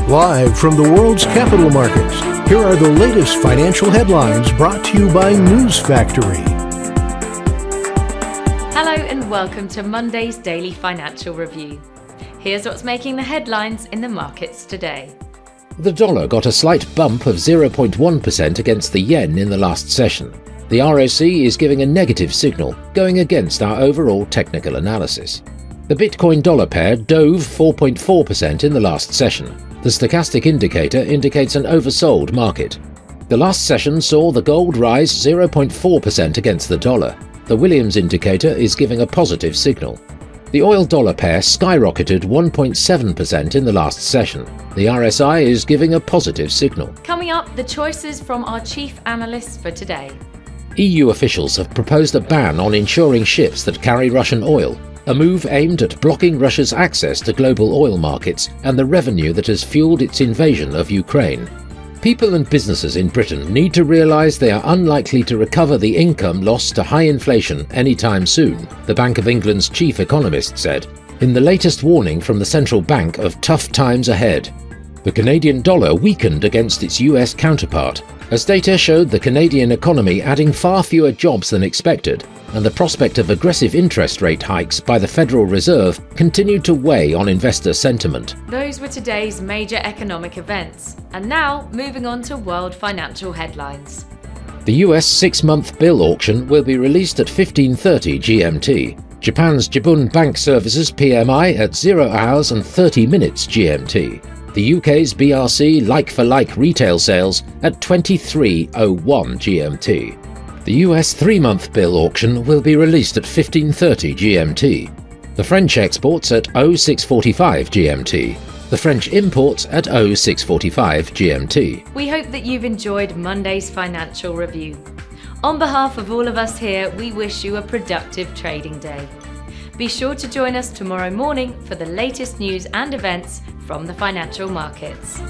Live from the world's capital markets, here are the latest financial headlines brought to you by News Factory. Hello and welcome to Monday's Daily Financial Review. Here's what's making the headlines in the markets today. The dollar got a slight bump of 0.1% against the yen in the last session. The RSI is giving a negative signal, going against our overall technical analysis. The Bitcoin dollar pair dove 4.4% in the last session. The stochastic indicator indicates an oversold market. The last session saw the gold rise 0.4% against the dollar. The Williams indicator is giving a positive signal. The oil-dollar pair skyrocketed 1.7% in the last session. The RSI is giving a positive signal. Coming up, the choices from our chief analysts for today. EU officials have proposed a ban on insuring ships that carry Russian oil, a move aimed at blocking Russia's access to global oil markets and the revenue that has fueled its invasion of Ukraine. People and businesses in Britain need to realise they are unlikely to recover the income lost to high inflation anytime soon, the Bank of England's chief economist said, in the latest warning from the central bank of tough times ahead. The Canadian dollar weakened against its US counterpart, as data showed the Canadian economy adding far fewer jobs than expected, and the prospect of aggressive interest rate hikes by the Federal Reserve continued to weigh on investor sentiment. Those were today's major economic events. And now, moving on to world financial headlines. The US 6-month bill auction will be released at 15:30 GMT. Japan's Jibun Bank Services PMI at 0 hours and 30 minutes GMT. The UK's BRC like-for-like retail sales at 23:01 GMT. The US 3-month bill auction will be released at 15:30 GMT. The French exports at 06:45 GMT. The French imports at 06:45 GMT. We hope that you've enjoyed Monday's financial review. On behalf of all of us here, we wish you a productive trading day. Be sure to join us tomorrow morning for the latest news and events from the financial markets.